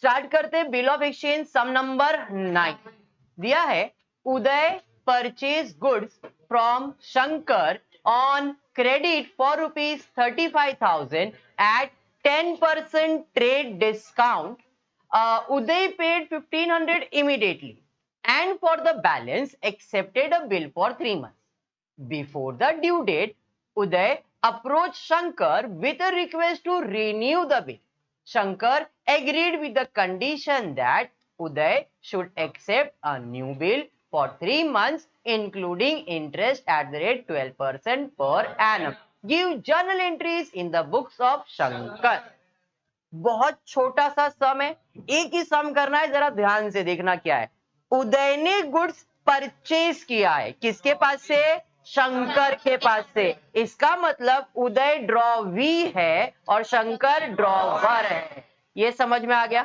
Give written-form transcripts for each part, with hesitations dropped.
Start करते हैं bill of exchange some number 9 दिया है Uday purchase goods from Shankar on credit for ₹35,000 at 10% trade discount. Uday paid 1,500 immediately and for the balance accepted a bill for 3 months. Before the due date, Uday approached Shankar with a request to renew the bill. Shankar agreed with the condition that Uday should accept a new bill for 3 months, including interest at the rate 12% per annum. Give journal entries in the books of Shankar. बहुत छोटा सा सम है, एक ही सम करना है, जरा ध्यान से देखना क्या है। उदय ने गुड्स परचेज किया है, किसके पास से? शंकर के पास से। इसका मतलब उदय ड्रॉवी है और शंकर ड्रॉवर है। ये समझ में आ गया?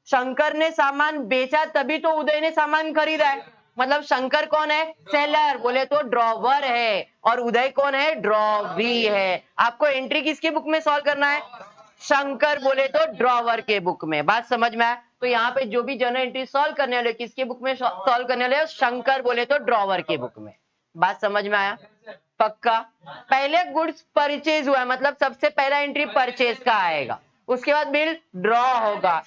शंकर ने सामान बेचा तभी तो उदय ने सामान खरीदा है। मतलब शंकर कौन है? सेलर, बोले तो ड्रॉवर है, और उदय कौन है? ड्रॉवी है। आपको एंट्री किसकी बुक में सॉल्व करना है? शंकर बोले तो ड्रॉवर के बुक में। बात समझ में आया? तो यहाँ पे जो भी जनरल एंट्री सॉल्व करने वाले किसके बुक में सॉल्व करने वाले? शंकर बोले तो ड्रॉवर के बुक में। बात समझ में आया? पक्का? पहले गुड्स परचेज हुआ है, मतलब सबसे पहला एंट्री परचेज का आएगा, उसके बाद बिल ड्रॉ होगा,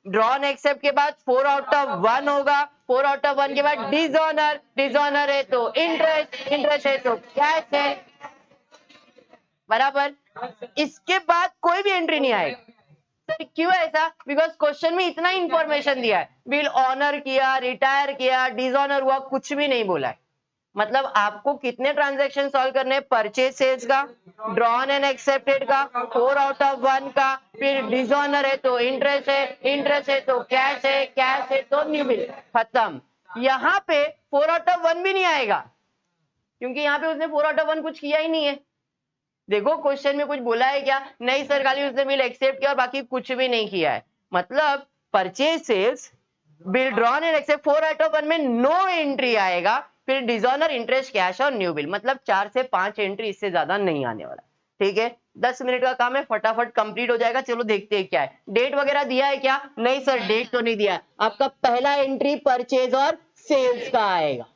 ड्रॉ एंड एक्सेप्ट के बाद 4 आउट ऑफ 1 होगा, 4 आउट ऑफ 1 के बाद डिसऑनर, डिसऑनर है तो इंटरेस्ट, इंटरेस्ट है तो कैश है, बराबर। इसके बाद कोई भी एंट्री नहीं आएगी। सर क्यों ऐसा? बिकॉज क्वेश्चन में इतना इंफॉर्मेशन दिया है, बिल ऑनर किया, रिटायर किया, डिसऑनर हुआ, कुछ भी नहीं बोला है। मतलब आपको कितने ट्रांजैक्शन सॉल्व करने हैं? परचेज सेल्स का, ड्रॉन एंड एक्सेप्टेड का, 4 आउट ऑफ 1 का, फिर डिसऑनर है तो इंटरेस्ट है, इंटरेस्ट है तो कैश है, कैश है तो न्यू बिल, खत्म। यहाँ पे 4 आउट ऑफ 1 भी नहीं आएगा, क्योंकि यहाँ पे उसने 4 आउट ऑफ 1 कुछ किया ही नहीं है। देखो क्वेश्चन में कुछ बोला है क्या? नहीं सर, खाली उसने बिल एक्सेप्ट किया और बाकी कुछ भी नहीं किया है। मतलब purchase sales, bill drawn and accept, 4 out of 1 में नो एंट्री आएगा, फिर डिसऑनर, इंटरेस्ट, कैश और न्यू बिल, मतलब 4 से 5 एंट्री, इससे ज्यादा नहीं आने वाला। ठीक है, 10 मिनट का काम है, फटाफट कंप्लीट हो जाएगा। चलो देखते हैं क्या है। डेट वगैरह दिया है क्या? नहीं सर, डेट तो नहीं दिया है। आपका पहला एंट्री परचेज और सेल्स का आएगा,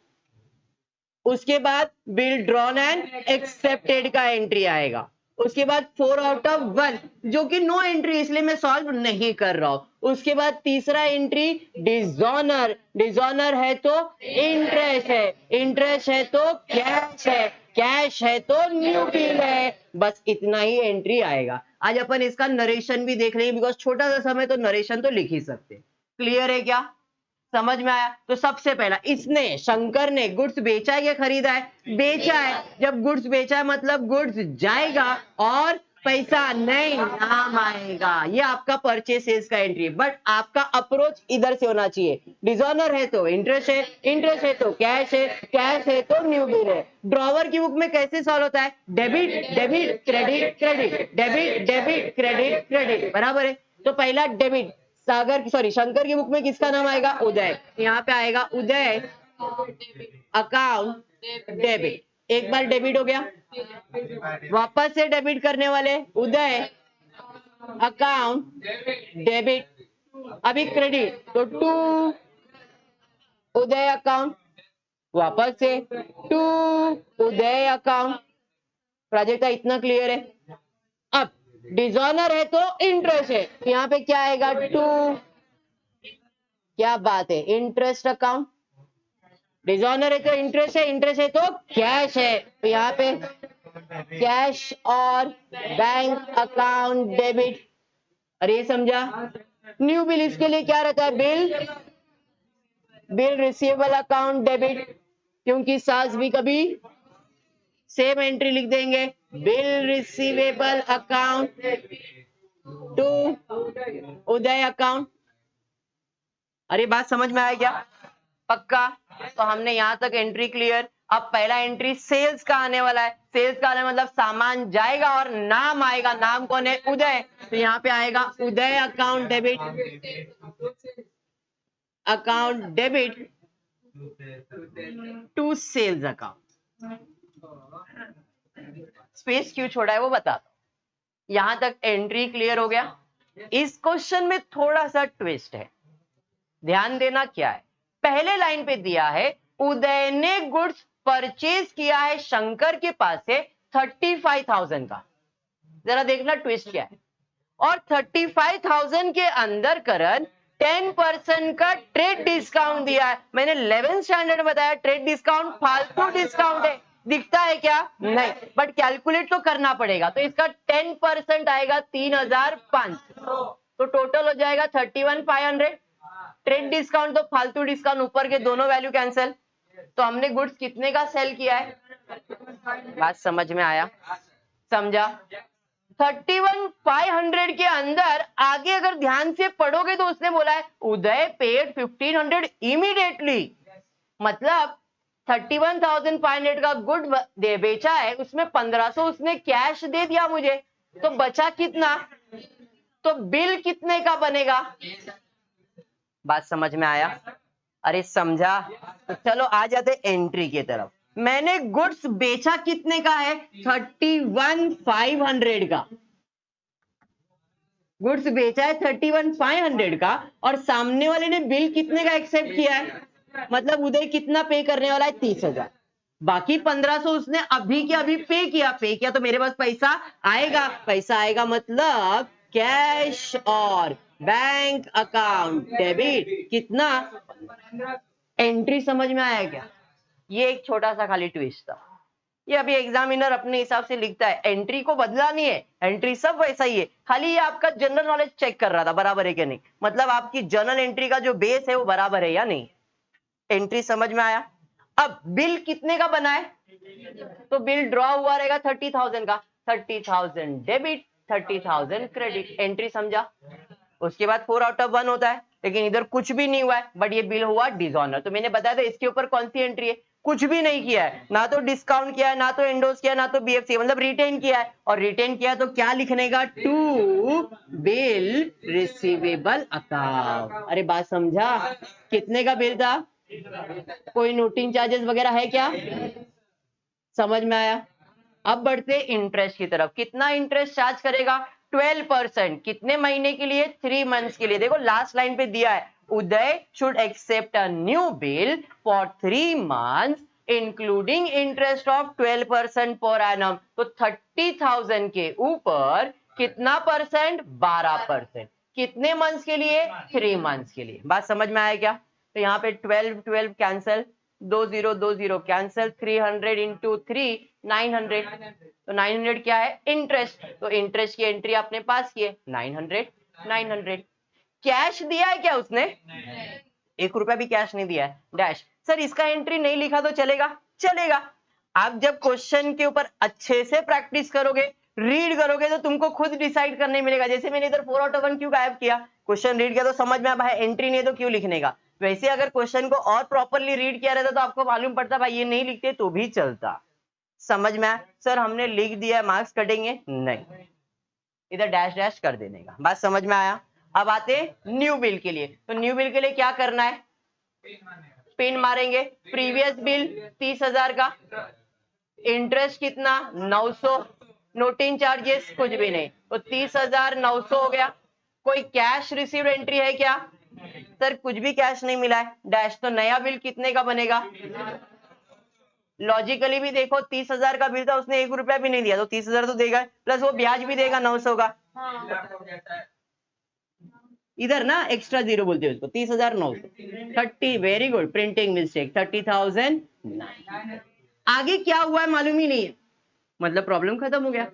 उसके बाद बिल ड्रॉन एंड एक्सेप्टेड का एंट्री आएगा, उसके बाद 4 आउट ऑफ 1 जो कि नो एंट्री, इसलिए मैं सॉल्व नहीं कर रहा हूं। उसके बाद तीसरा एंट्री डिसऑनर, डिसऑनर है तो इंटरेस्ट है, इंटरेस्ट है तो कैश है, कैश है तो न्यू बिल है। बस इतना ही एंट्री आएगा। आज अपन इसका नरेशन भी देख लेंगे, बिकॉज छोटा सा समय तो नरेशन तो लिख ही सकते। क्लियर है क्या? समझ में आया? तो सबसे पहला, इसने, शंकर ने गुड्स बेचा है या खरीदा है? बेचा है। जब गुड्स बेचा है मतलब गुड्स जाएगा और पैसा नहीं, नाम आएगा। ये आपका परचेज सेल्स का एंट्री है। बट आपका अप्रोच इधर से होना चाहिए। डिसऑनर है तो इंटरेस्ट है, इंटरेस्ट है तो कैश है, कैश है तो न्यू बिल है। ड्रॉवर की बुक में कैसे सॉल्व होता है? Debit debit credit credit, debit debit credit credit, बराबर है। तो पहला डेबिट, सागर सॉरी शंकर की बुक में किसका नाम आएगा? उदय। यहाँ पे आएगा उदय अकाउंट डेबिट। एक बार डेबिट हो गया, वापस से डेबिट करने वाले उदय अकाउंट डेबिट, अभी क्रेडिट तो टू उदय अकाउंट, वापस से टू उदय अकाउंट। प्रोजेक्ट का इतना क्लियर है? अब डिसऑनर है तो इंटरेस्ट है, यहाँ पे क्या आएगा? टू, क्या बात है, इंटरेस्ट अकाउंट। डिसऑनर है तो इंटरेस्ट है, इंटरेस्ट है तो कैश है, तो यहाँ पे कैश और बैंक अकाउंट डेबिट। अरे ये समझा? न्यू बिल, इसके लिए क्या रहता है? Bill, bill receivable account debit, क्योंकि सास भी कभी सेम एंट्री लिख देंगे, bill receivable account to Uday account. अरे बात समझ में आया क्या? पक्का? तो हमने यहां तक एंट्री क्लियर। अब पहला एंट्री सेल्स का आने वाला है। सेल्स का आने मतलब सामान जाएगा और नाम आएगा। नाम कौन है? उदय। तो यहाँ पे आएगा Uday account debit, account debit to sales account. Space क्यों छोड़ा है वो बता दो। यहां तक एंट्री क्लियर हो गया? इस क्वेश्चन में थोड़ा सा ट्विस्ट है, ध्यान देना क्या है। पहले लाइन पे दिया है उदय ने गुड्स परचेज किया है शंकर के पास से 35,000 का। जरा देखना ट्विस्ट क्या है। और 35,000 के अंदर करण 10% का ट्रेड डिस्काउंट दिया है। मैंने 11th स्टैंडर्ड में बताया ट्रेड डिस्काउंट फालतू डिस्काउंट है, दिखता है क्या? नहीं, बट कैलकुलेट तो करना पड़ेगा। तो इसका 10% आएगा 3,500, तो टोटल हो जाएगा 31,500। ट्रेड डिस्काउंट तो फालतू डिस्काउंट, ऊपर के दोनों वैल्यू कैंसिल। तो हमने गुड्स कितने का सेल किया है? बात समझ में आया? समझा? 31,500 के अंदर आगे अगर ध्यान से पढ़ोगे तो उसने बोला है उदय पेड 1,500 इमीडिएटली, मतलब 31,500 का गुड दे बेचा है, उसमें 1,500 उसने कैश दे दिया मुझे, तो बचा कितना? तो बिल कितने का बनेगा? बात समझ में आया? अरे समझा? तो चलो आ जाते एंट्री की तरफ। मैंने गुड्स बेचा कितने का है? 31,500 का। गुड्स बेचा है 31,500 का, और सामने वाले ने बिल कितने का एक्सेप्ट किया है? मतलब उदय कितना पे करने वाला है? 30,000। बाकी 1,500 उसने अभी के अभी पे किया तो मेरे पास पैसा आएगा मतलब कैश और बैंक अकाउंट डेबिट कितना? एंट्री समझ में आया क्या? ये एक छोटा सा खाली ट्विस्ट था। ये अभी एग्जामिनर अपने हिसाब से लिखता है, एंट्री को बदला नहीं है, एंट्री सब वैसा ही है, खाली ये आपका जनरल नॉलेज चेक कर रहा था बराबर है कि नहीं, मतलब आपकी जर्नल एंट्री का जो बेस है वो बराबर है या नहीं। एंट्री समझ में आया? अब बिल कितने का बना है? तो बिल ड्रॉ हुआ रहेगा 30,000 का, 30,000 डेबिट 30,000 क्रेडिट। एंट्री समझा? उसके बाद 4 आउट ऑफ 1 होता है, लेकिन इधर कुछ भी नहीं हुआ है, बट ये बिल हुआ डिसऑनर। तो मैंने बताया था इसके ऊपर कौन सी एंट्री है? कुछ भी नहीं किया है, ना तो डिस्काउंट किया है, ना तो एंडोस किया है, ना तो बीएफसी, मतलब रिटेन किया है। और रिटेन किया तो क्या लिखने का? To bill receivable account. अरे बात समझा? कितने का बिल था? कोई नोटिंग चार्जेस वगैरह है क्या? समझ में आया? अब बढ़ते इंटरेस्ट की तरफ। कितना इंटरेस्ट चार्ज करेगा? 12%। कितने महीने के लिए? 3 मंथ्स के लिए। देखो लास्ट लाइन पे दिया है Uday should accept a new bill for 3 months including interest of 12% per annum. तो 30,000 के ऊपर कितना परसेंट? 12%। कितने मंथ्स के लिए? 3 मंथ्स के लिए। बात समझ में आया क्या? तो यहाँ पे 12 कैंसिल, 20 कैंसिल, 300 इंटू 3 900। तो 900 क्या है? इंटरेस्ट। तो इंटरेस्ट की एंट्री आपने पास की है 900। कैश दिया है क्या उसने? 1 रुपया भी कैश नहीं दिया है। डैश। सर इसका एंट्री नहीं लिखा तो चलेगा। आप जब क्वेश्चन के ऊपर अच्छे से प्रैक्टिस करोगे, रीड करोगे, तो तुमको खुद डिसाइड करने मिलेगा। जैसे मैंने इधर 4 आउट ऑफ 1 क्यों गायब किया? क्वेश्चन रीड किया तो समझ में आया भाई एंट्री नहीं है तो क्यों लिखने का। वैसे अगर क्वेश्चन को और प्रॉपरली रीड किया रहता तो आपको मालूम पड़ता भाई ये नहीं लिखते तो भी चलता। समझ में आया? सर हमने लिख दिया, मार्क्स कटेंगे? नहीं, इधर डैश डैश कर देने का। बात समझ में आया? अब आते न्यू बिल के लिए। तो न्यू बिल के लिए क्या करना है? पिन मारेंगे। प्रीवियस बिल 30,000 का, इंटरेस्ट कितना? 900, नोटिंग चार्जेस कुछ भी नहीं, तो 30,900 हो गया। कोई कैश रिसीव्ड एंट्री है क्या? सर कुछ भी कैश नहीं मिला है। डैश। तो नया बिल कितने का बनेगा? लॉजिकली भी देखो 30,000 का बिल था, उसने 1 रुपया भी नहीं दिया, तो 30,000 तो देगा, प्लस वो ब्याज भी देगा 900 का। इधर ना एक्स्ट्रा जीरो बोलते हैं उसको। 30,900 30, वेरी गुड, प्रिंटिंग मिस्टेक, 30,000। आगे क्या हुआ है मालूम ही नहीं है, मतलब प्रॉब्लम खत्म हो गया।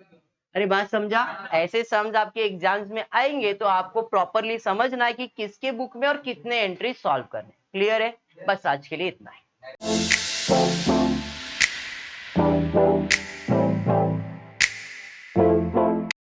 अरे बात समझा? ऐसे सम्स आपके एग्जाम्स में आएंगे तो आपको प्रॉपरली समझना है कि किसके बुक में और कितने एंट्री सॉल्व करने। क्लियर है? बस आज के लिए इतना है।